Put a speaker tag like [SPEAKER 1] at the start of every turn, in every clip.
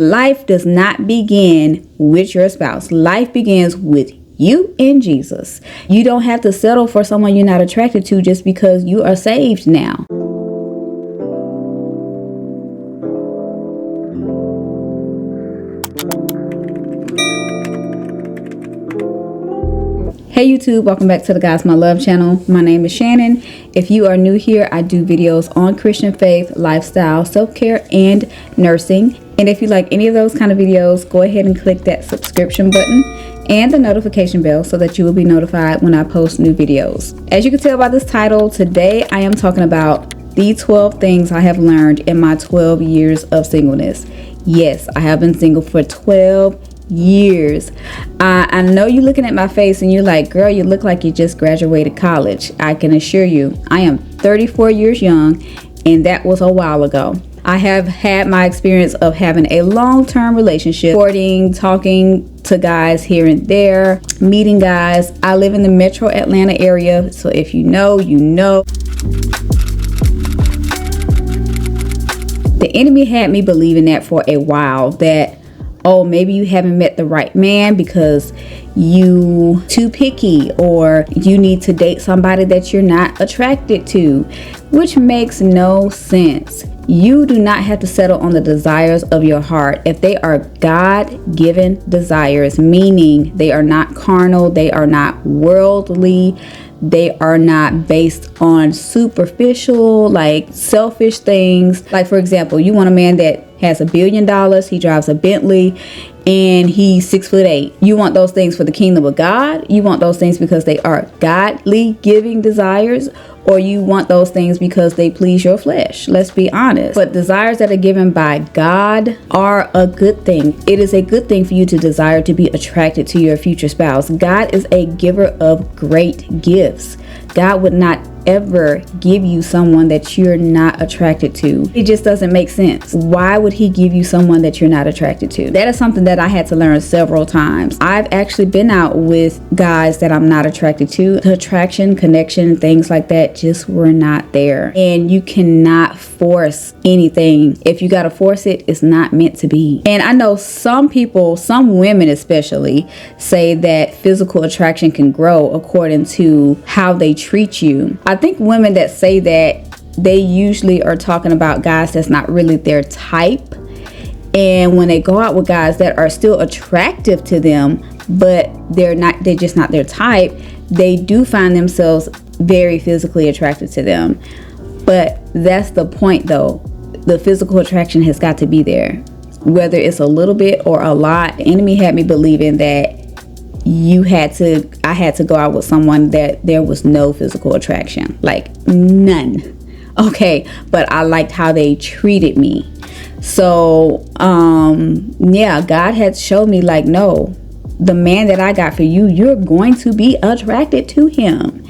[SPEAKER 1] Life does not begin with your spouse. Life begins with you and Jesus. You don't have to settle for someone you're not attracted to just because you are saved now. Hey YouTube, welcome back to the Godsmylove channel. My name is Shannon. If you are new here, I do videos on Christian faith, lifestyle, self-care, and nursing. And if you like any of those kind of videos, go ahead and click that subscription button and the notification bell so that you will be notified when I post new videos. As you can tell by this title, today I am talking about the 12 things I have learned in my 12 years of singleness. Yes, I have been single for 12 years. I know you're looking at my face and you're like, girl, you look like you just graduated college. I can assure you, I am 34 years young, and that was a while ago. I have had my experience of having a long-term relationship, courting, talking to guys here and there, meeting guys. I live in the metro Atlanta area, so if you know, you know. The enemy had me believing that for a while, that, oh, maybe you haven't met the right man because you too picky, or you need to date somebody that you're not attracted to, which makes no sense. You do not have to settle on the desires of your heart. If they are God-given desires, meaning they are not carnal, they are not worldly, they are not based on superficial, like selfish things. Like, for example, you want a man that has $1 billion, he drives a Bentley, and he's 6'8". You want those things for the kingdom of God? You want those things because they are godly giving desires? Or you want those things because they please your flesh? Let's be honest. But desires that are given by God are a good thing. It is a good thing for you to desire to be attracted to your future spouse. God is a giver of great gifts. God would not ever give you someone that you're not attracted to. It just doesn't make sense. Why would he give you someone that you're not attracted to? That is something that I had to learn several times. I've actually been out with guys that I'm not attracted to. The attraction, connection, things like that just were not there. And you cannot force anything. If you gotta force it, it's not meant to be. And I know some people, some women especially, say that physical attraction can grow according to how they treat you. I think women that say that, they usually are talking about guys that's not really their type. And when they go out with guys that are still attractive to them, but they're just not their type, they do find themselves very physically attracted to them. But that's the point though. The physical attraction has got to be there. Whether it's a little bit or a lot, the enemy had me believing that I had to go out with someone that there was no physical attraction, like none. Okay, but I liked how they treated me. So yeah, God had showed me, like, no, the man that I got for you, you're going to be attracted to him.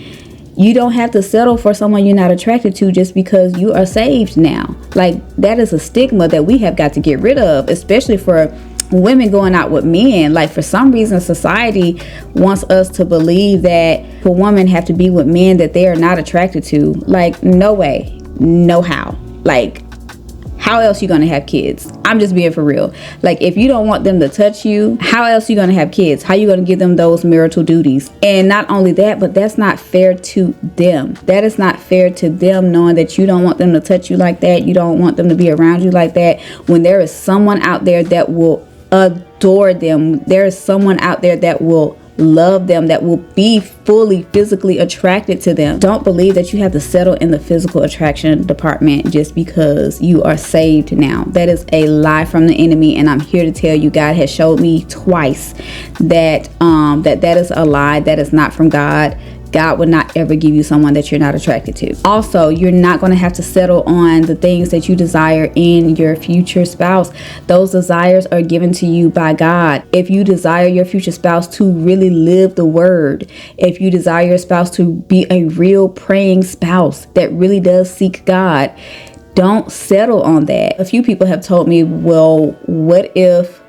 [SPEAKER 1] You don't have to settle for someone you're not attracted to just because you are saved now. Like, that is a stigma that we have got to get rid of, especially for women going out with men. Like, for some reason society wants us to believe that for women have to be with men that they are not attracted to. Like, no way, no how. Like, how else you gonna have kids? I'm just being for real. Like, if you don't want them to touch you, how else you gonna have kids? How you gonna give them those marital duties? And not only that, but that's not fair to them. That is not fair to them, knowing that you don't want them to touch you like that. You don't want them to be around you like that, when there is someone out there that will adore them. There is someone out there that will love them, that will be fully physically attracted to them. Don't believe that you have to settle in the physical attraction department just because you are saved now. That is a lie from the enemy, and I'm here to tell you, God has showed me twice that that is a lie. That is not from God. God would not ever give you someone that you're not attracted to. Also, you're not going to have to settle on the things that you desire in your future spouse. Those desires are given to you by God. If you desire your future spouse to really live the word, if you desire your spouse to be a real praying spouse that really does seek God, don't settle on that. A few people have told me, well, what if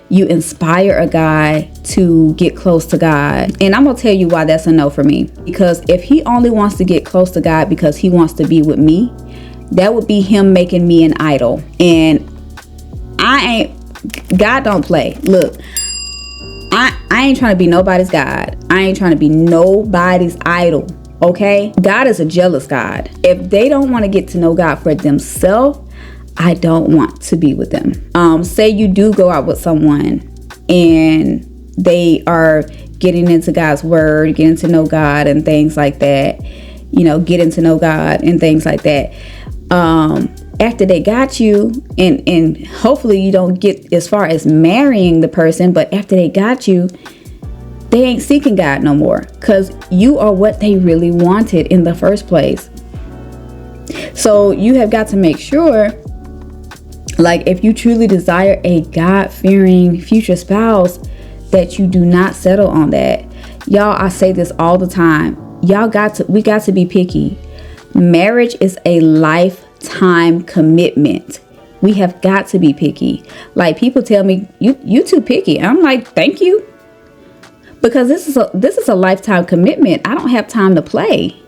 [SPEAKER 1] you inspire a guy to get close to God? And I'm gonna tell you why that's a no for me. Because if he only wants to get close to God because he wants to be with me, that would be him making me an idol. And I ain't God don't play. Look, I ain't trying to be nobody's God. I ain't trying to be nobody's idol. Okay? God is a jealous God. If they don't want to get to know God for themselves, I don't want to be with them. Say you do go out with someone and they are getting into God's word, getting to know God and things like that. Getting to know God and things like that. After they got you, and hopefully you don't get as far as marrying the person, but after they got you, they ain't seeking God no more, because you are what they really wanted in the first place. So you have got to make sure, like, if you truly desire a God-fearing future spouse, that you do not settle on that. Y'all, I say this all the time. We got to be picky. Marriage is a lifetime commitment. We have got to be picky. Like, people tell me, you too picky. I'm like, thank you. Because this is a lifetime commitment. I don't have time to play.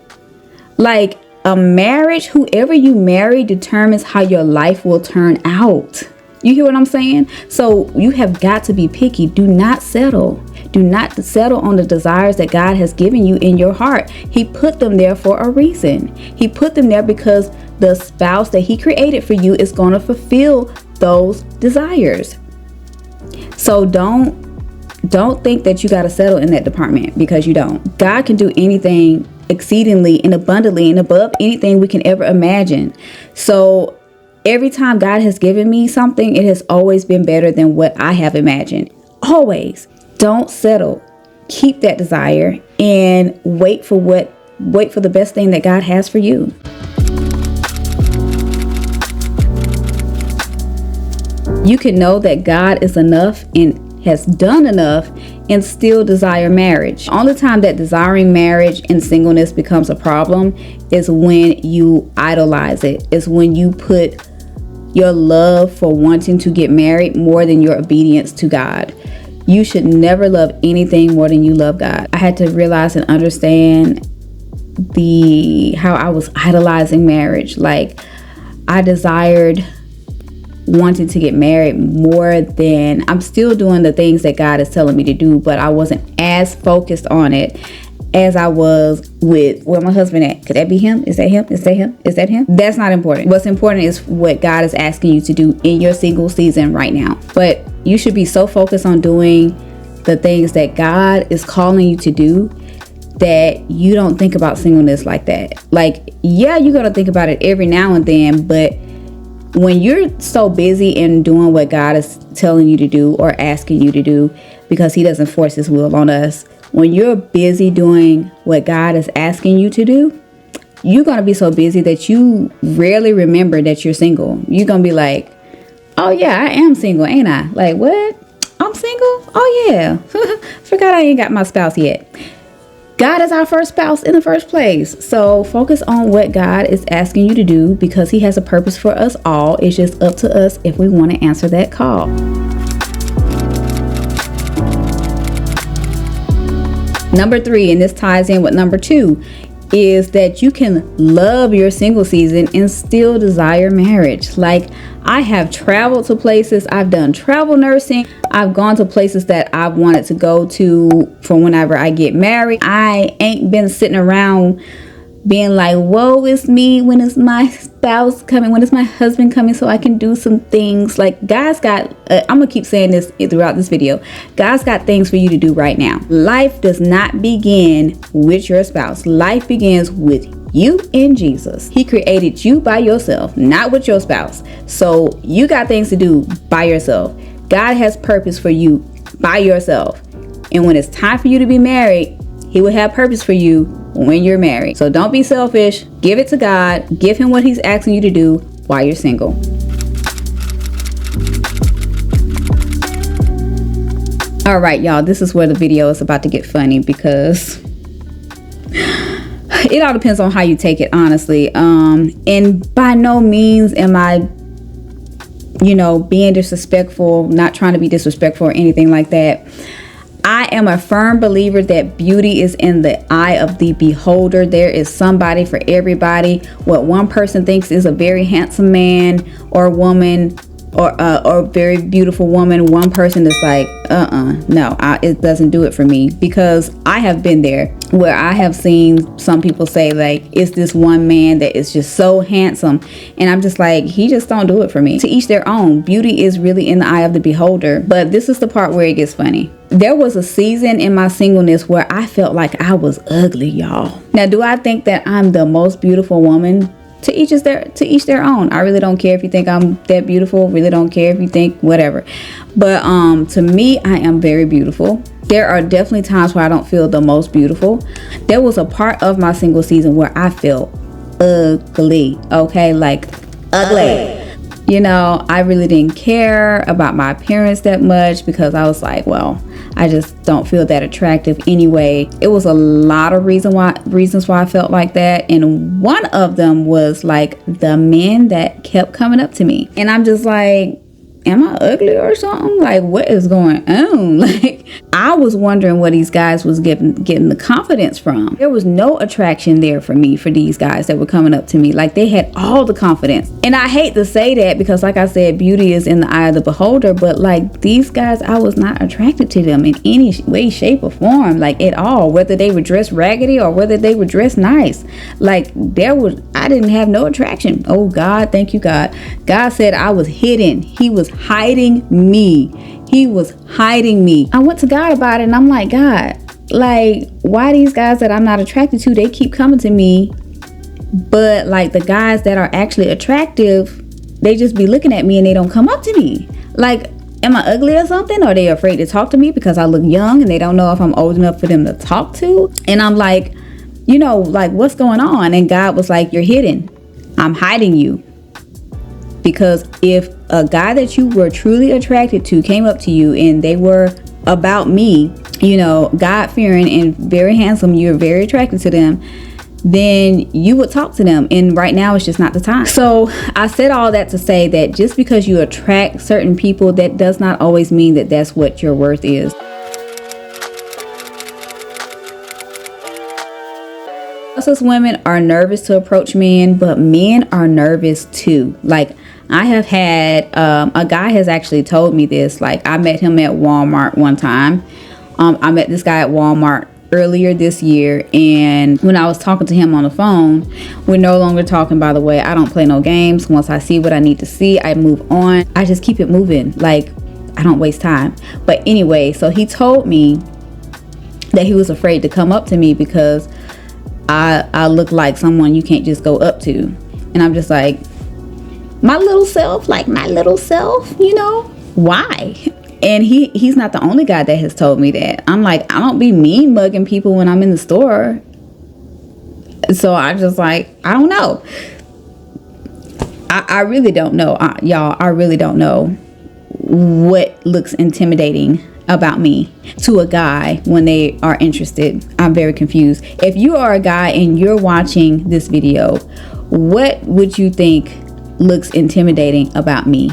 [SPEAKER 1] Like, a marriage, whoever you marry determines how your life will turn out. You hear what I'm saying? So you have got to be picky. Do not settle. Do not settle on the desires that God has given you in your heart. He put them there for a reason. He put them there because the spouse that he created for you is going to fulfill those desires. So don't think that you got to settle in that department, because you don't. God can do anything exceedingly and abundantly and above anything we can ever imagine. So every time God has given me something, it has always been better than what I have imagined. Always. Don't settle. Keep that desire and wait for the best thing that God has for you. You can know that God is enough and has done enough and still desire marriage. The only time that desiring marriage and singleness becomes a problem is when you idolize it. It's when you put your love for wanting to get married more than your obedience to God. You should never love anything more than you love God. I had to realize and understand how I was idolizing marriage. Like, I desired wanting to get married more than, I'm still doing the things that God is telling me to do, but I wasn't as focused on it as I was with where my husband at. Could that be him? Is that him? Is that him? Is that him? That's not important. What's important is what God is asking you to do in your single season right now. But you should be so focused on doing the things that God is calling you to do that you don't think about singleness like that. Like, yeah, you're going to think about it every now and then, but when you're so busy in doing what God is telling you to do or asking you to do, because he doesn't force his will on us, when you're busy doing what God is asking you to do, you're going to be so busy that you rarely remember that you're single. You're going to be like, oh yeah, I am single, ain't I? Like, what? I'm single? Oh yeah. Forgot I ain't got my spouse yet. God is our first spouse in the first place. So focus on what God is asking you to do, because he has a purpose for us all. It's just up to us if we want to answer that call. Number 3, and this ties in with number 2, is that you can love your single season and still desire marriage. Like, I have traveled to places, I've done travel nursing, I've gone to places that I've wanted to go to for whenever I get married. I ain't been sitting around being like, woe is me, when is my spouse coming, when is my husband coming so I can do some things. Like, God's got, I'm gonna keep saying this throughout this video, God's got things for you to do right now. Life does not begin with your spouse. Life begins with you and Jesus. He created you by yourself, not with your spouse. So you got things to do by yourself. God has purpose for you by yourself. And when it's time for you to be married, he will have purpose for you when you're married. So don't be selfish. Give it to God. Give him what he's asking you to do while you're single. All right, y'all, this is where the video is about to get funny, because it all depends on how you take it, honestly. And by no means am I, being disrespectful, not trying to be disrespectful or anything like that. I am a firm believer that beauty is in the eye of the beholder. There is somebody for everybody. What one person thinks is a very handsome man or woman or very beautiful woman, one person is like, no, it doesn't do it for me. Because I have been there where I have seen some people say like, it's this one man that is just so handsome, and I'm just like, he just don't do it for me. To each their own. Beauty is really in the eye of the beholder. But this is the part where it gets funny. There was a season in my singleness where I felt like I was ugly, y'all. Now, do I think that I'm the most beautiful woman? To each their own. I really don't care if you think I'm that beautiful. Really don't care if you think whatever. But to me, I am very beautiful. There are definitely times where I don't feel the most beautiful. There was a part of my single season where I felt ugly. Okay, like ugly. You know, I really didn't care about my appearance that much because I was like, well, I just don't feel that attractive anyway. It was a lot of reasons why I felt like that. And one of them was like the men that kept coming up to me. And I'm just like, am I ugly or something? Like, what is going on? Like, I was wondering where these guys was getting the confidence from. There was no attraction there for me, for these guys that were coming up to me. Like, they had all the confidence. And I hate to say that because, like I said, beauty is in the eye of the beholder. But like, these guys, I was not attracted to them in any way, shape, or form, like at all. Whether they were dressed raggedy or whether they were dressed nice. Like, I didn't have no attraction. Oh God, thank you God. God said I was hidden. He was hiding me. He was hiding me. I went to God about it and I'm like, God, like, why these guys that I'm not attracted to, they keep coming to me, but like the guys that are actually attractive, they just be looking at me and they don't come up to me. Like, am I ugly or something? Or are they afraid to talk to me because I look young and they don't know if I'm old enough for them to talk to? And I'm like, you know, like, what's going on? And God was like, you're hidden. I'm hiding you. Because if a guy that you were truly attracted to came up to you and they were about me, you know, God-fearing and very handsome, you're very attracted to them, then you would talk to them. And right now it's just not the time. So I said all that to say that just because you attract certain people, that does not always mean that that's what your worth is. Us as women are nervous to approach men, but men are nervous too. Like, I have had a guy has actually told me this. Like, I met him at Walmart one time. I met this guy at Walmart earlier this year, and when I was talking to him on the phone, we're no longer talking, by the way. I don't play no games. Once I see what I need to see, I move on. I just keep it moving. Like, I don't waste time. But anyway, so he told me that he was afraid to come up to me because I look like someone you can't just go up to. And I'm just like, my little self, you know, why? And he's not the only guy that has told me that. I'm like, I don't be mean mugging people when I'm in the store. So I'm just like, I don't know. I really don't know, y'all. I really don't know what looks intimidating about me to a guy when they are interested. I'm very confused. If you are a guy and you're watching this video, what would you think looks intimidating about me?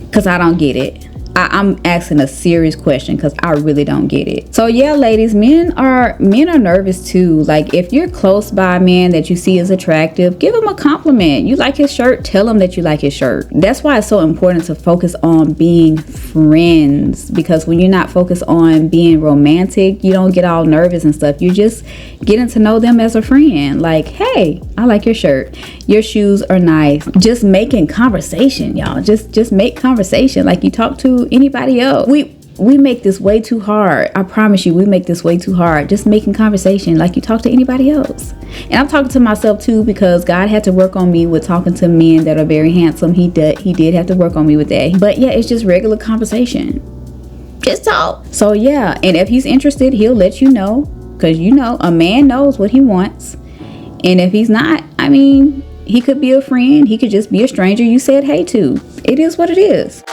[SPEAKER 1] Because I don't get it. I'm asking a serious question because I really don't get it. So yeah, ladies, men are nervous too. Like, if you're close by a man that you see as attractive, give him a compliment. You like his shirt, tell him that you like his shirt. That's why it's so important to focus on being friends, because when you're not focused on being romantic, you don't get all nervous and stuff. You're just getting to know them as a friend. Like, hey, I like your shirt, your shoes are nice. Just making conversation, y'all. Just make conversation like you talk to anybody else. We make this way too hard. I promise you, we make this way too hard. Just making conversation like you talk to anybody else. And I'm talking to myself too, because God had to work on me with talking to men that are very handsome. He did have to work on me with that. But yeah, it's just regular conversation. Just talk. So yeah, and if he's interested, he'll let you know, because you know, a man knows what he wants. And if he's not, I mean, he could be a friend. He could just be a stranger you said hey to. It is what it is.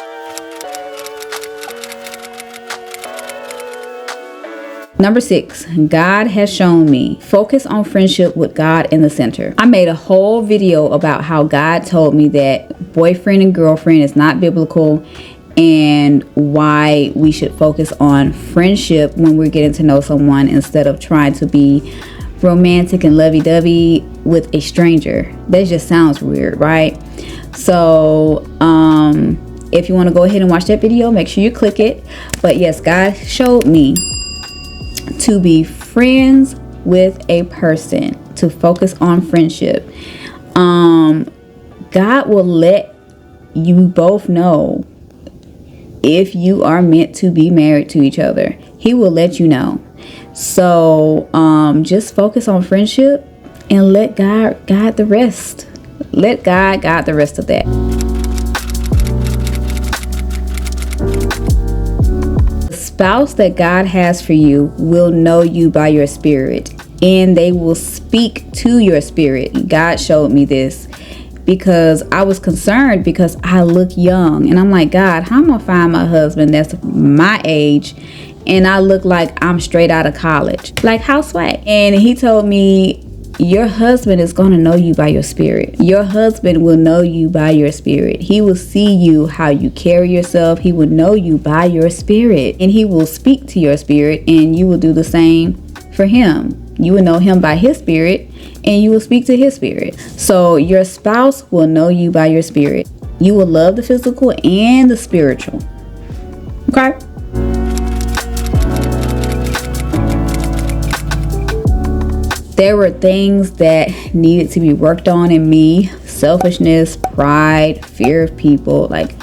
[SPEAKER 1] Number 6, God has shown me. Focus on friendship with God in the center. I made a whole video about how God told me that boyfriend and girlfriend is not biblical, and why we should focus on friendship when we're getting to know someone instead of trying to be romantic and lovey-dovey with a stranger. That just sounds weird, right? So If you want to go ahead and watch that video, make sure you click it. But yes, God showed me to be friends with a person, to focus on friendship. God will let you both know if you are meant to be married to each other. He will let you know. So just focus on friendship and let God guide the rest. Let God guide the rest of that. The spouse that God has for you will know you by your spirit, and they will speak to your spirit. God showed me this because I was concerned because I look young, and I'm like, God, how am I gonna find my husband that's my age and I look like I'm straight out of college? Like, how swag? And he told me, your husband is going to know you by your spirit. Your husband will know you by your spirit. He will see you, how you carry yourself. He will know you by your spirit, and he will speak to your spirit, and you will do the same for him. You will know him by his spirit, and you will speak to his spirit. So your spouse will know you by your spirit. You will love the physical and the spiritual. Okay? There were things that needed to be worked on in me. Selfishness, pride, fear of people, like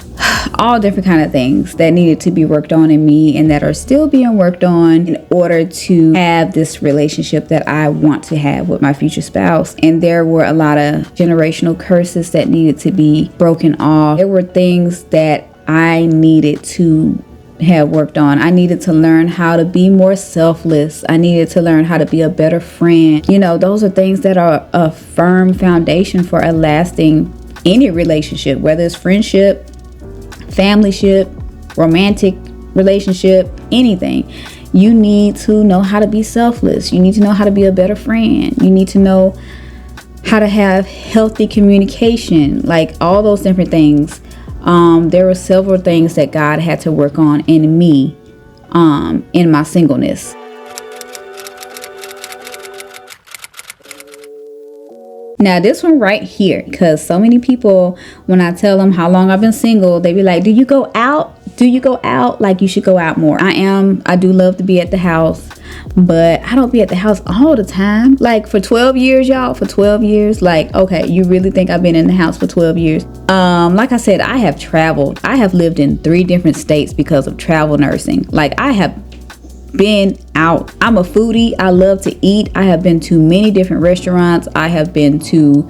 [SPEAKER 1] all different kind of things that needed to be worked on in me and that are still being worked on in order to have this relationship that I want to have with my future spouse. And there were a lot of generational curses that needed to be broken off. There were things that I needed to have worked on. I needed to learn how to be more selfless. I needed to learn how to be a better friend. You know, those are things that are a firm foundation for a lasting any relationship, whether it's friendship, familyship, romantic relationship, anything. You need to know how to be selfless. You need to know how to be a better friend. You need to know how to have healthy communication, like all those different things. There were several things that God had to work on in me, in my singleness. Now this one right here, because so many people, when I tell them how long I've been single, they be like, do you go out? Do you go out? Like, you should go out more. I do love to be at the house, but I don't be at the house all the time. Like for 12 years, y'all, for 12 years, like, okay, you really think I've been in the house for 12 years? Like I said, I have traveled. I have lived in 3 different states because of travel nursing. Like, I have been out. I'm a foodie. I love to eat. I have been to many different restaurants. I have been to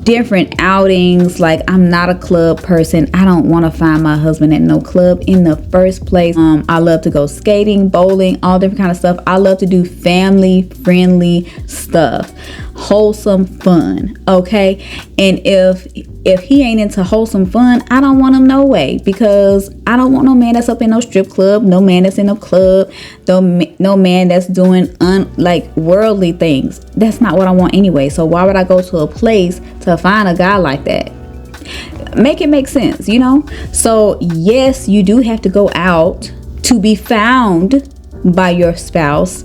[SPEAKER 1] different outings. Like, I'm not a club person. I don't want to find my husband at no club in the first place. I love to go skating, bowling, all different kind of stuff. I love to do family friendly stuff, wholesome fun. Okay. And if he ain't into wholesome fun, I don't want him no way, because I don't want no man that's up in no strip club, no man that's in a club, no man that's doing like worldly things. That's not what I want anyway. So why would I go to a place to find a guy like that? Make it make sense, you know? So yes, you do have to go out to be found by your spouse,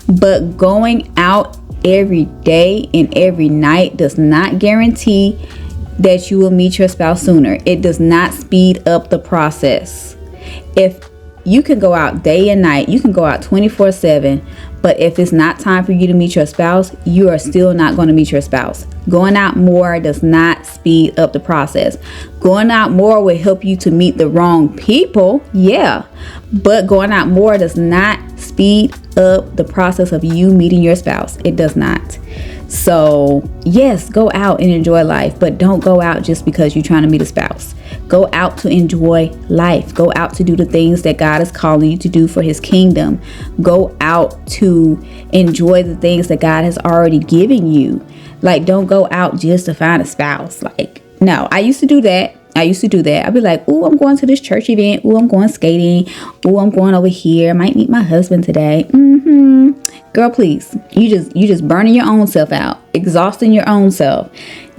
[SPEAKER 1] but going out every day and every night does not guarantee that you will meet your spouse sooner. It does not speed up the process. If you can go out day and night, you can go out 24/7, but if it's not time for you to meet your spouse, you are still not going to meet your spouse. Going out more does not speed up the process. Going out more will help you to meet the wrong people, yeah, but going out more does not speed up the process of you meeting your spouse. It does not. So yes, go out and enjoy life, but don't go out just because you're trying to meet a spouse. Go out to enjoy life. Go out to do the things that God is calling you to do for his kingdom. Go out to enjoy the things that God has already given you. Like, don't go out just to find a spouse. Like, no, I used to do that. I'd be like, oh, I'm going to this church event. Oh, I'm going skating. Oh, I'm going over here. I might meet my husband today. Girl, please. You just burning your own self out, exhausting your own self.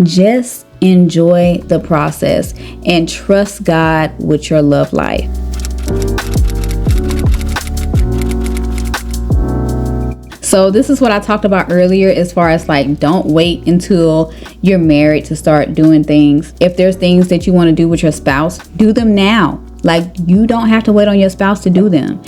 [SPEAKER 1] Just enjoy the process and trust God with your love life. So this is what I talked about earlier, as far as like, don't wait until you're married to start doing things. If there's things that you want to do with your spouse, do them now. Like, you don't have to wait on your spouse to do them.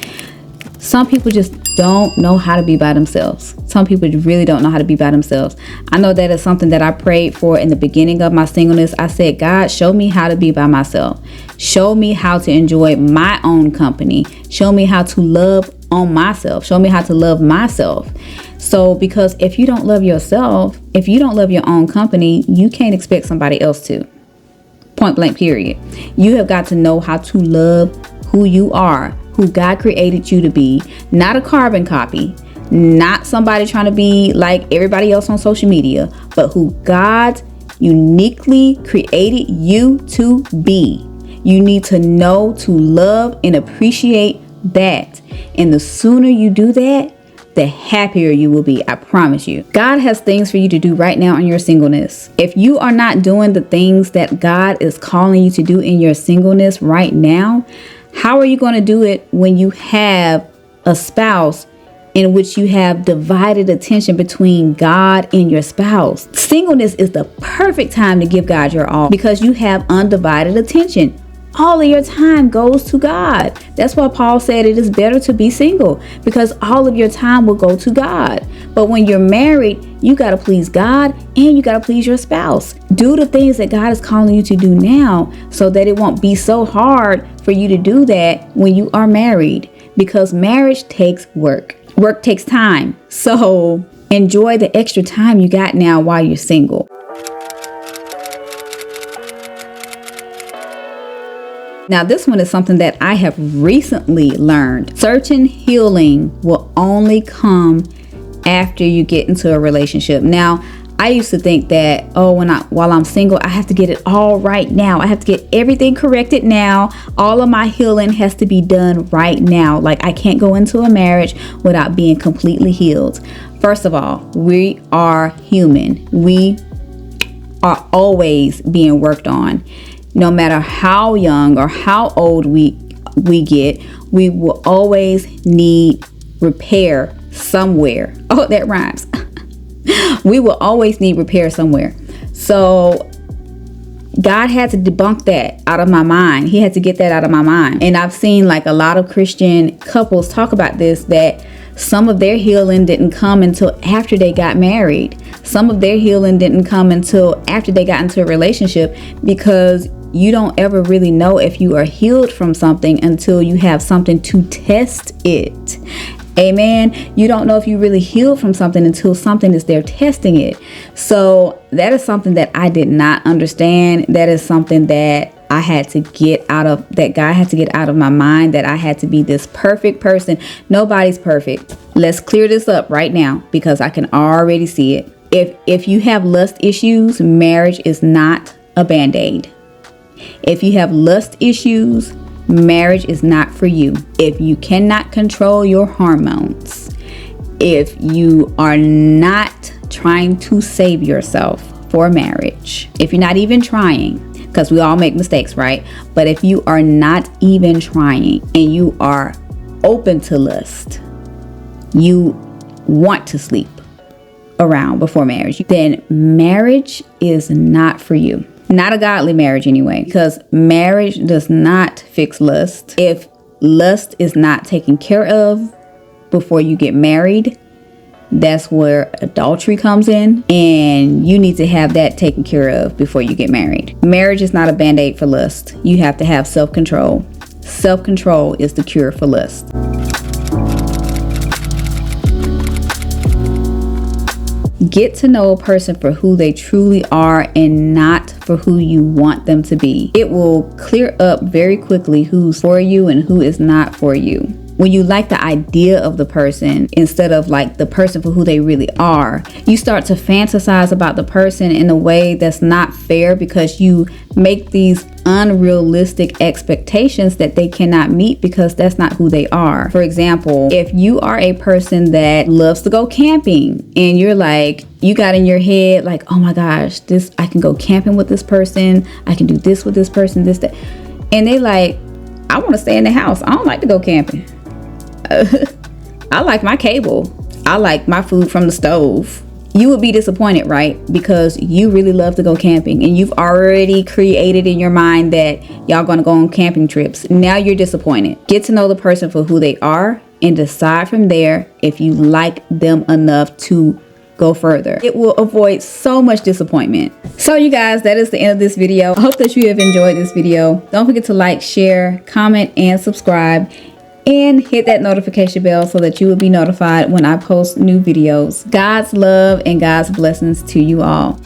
[SPEAKER 1] Some people just don't know how to be by themselves. Some people really don't know how to be by themselves. I know that is something that I prayed for in the beginning of my singleness. I said, God, show me how to be by myself. Show me how to enjoy my own company. Show me how to love on myself. Show me how to love myself. So, because if you don't love yourself, if you don't love your own company, you can't expect somebody else to. Point blank, period. You have got to know how to love who you are, who God created you to be, not a carbon copy, not somebody trying to be like everybody else on social media, but who God uniquely created you to be. You need to know to love and appreciate that. And the sooner you do that, the happier you will be. I promise you. God has things for you to do right now in your singleness. If you are not doing the things that God is calling you to do in your singleness right now, how are you going to do it when you have a spouse in which you have divided attention between God and your spouse? Singleness is the perfect time to give God your all, because you have undivided attention. All of your time goes to God. That's why Paul said it is better to be single, because all of your time will go to God. But when you're married, you got to please God and you got to please your spouse. Do the things that God is calling you to do now, so that it won't be so hard for you to do that when you are married, because marriage takes work. Work takes time. So enjoy the extra time you got now while you're single. Now, this one is something that I have recently learned. Certain healing will only come after you get into a relationship. Now, I used to think that, while I'm single, I have to get it all right now. I have to get everything corrected now. All of my healing has to be done right now. Like, I can't go into a marriage without being completely healed. First of all, we are human. We are always being worked on. No matter how young or how old we get, we will always need repair somewhere. Oh, that rhymes. We will always need repair somewhere. So God had to debunk that out of my mind. He had to get that out of my mind. And I've seen like a lot of Christian couples talk about this, that some of their healing didn't come until after they got married. Some of their healing didn't come until after they got into a relationship, because you don't ever really know if you are healed from something until you have something to test it. Amen. You don't know if you really healed from something until something is there testing it. So that is something that I did not understand. That is something that I had to get out of, that God had to get out of my mind, that I had to be this perfect person. Nobody's perfect. Let's clear this up right now, because I can already see it. If you have lust issues, marriage is not a band-aid. If you have lust issues, marriage is not for you. If you cannot control your hormones, if you are not trying to save yourself for marriage, if you're not even trying, because we all make mistakes, right? But if you are not even trying and you are open to lust, you want to sleep around before marriage, then marriage is not for you. Not a godly marriage anyway, because marriage does not fix lust. If lust is not taken care of before you get married, that's where adultery comes in, and you need to have that taken care of before you get married. Marriage is not a band-aid for lust. You have to have self-control. Self-control is the cure for lust. Get to know a person for who they truly are and not for who you want them to be. It will clear up very quickly who's for you and who is not for you. When you like the idea of the person instead of like the person for who they really are, you start to fantasize about the person in a way that's not fair, because you make these unrealistic expectations that they cannot meet, because that's not who they are. For example, if you are a person that loves to go camping and you're like, you got in your head like, oh my gosh, I can go camping with this person, I can do this with this person, this, that. And they like, I want to stay in the house. I don't like to go camping. I like my cable. I I like my food from the stove. You would be disappointed, right? Because you really love to go camping and you've already created in your mind that y'all gonna go on camping trips. Now you're disappointed. Get to know the person for who they are and decide from there if you like them enough to go further. It will avoid so much disappointment. So you guys, that is the end of this video. I hope that you have enjoyed this video. Don't forget to like, share, comment, and subscribe. And hit that notification bell so that you will be notified when I post new videos. God's love and God's blessings to you all.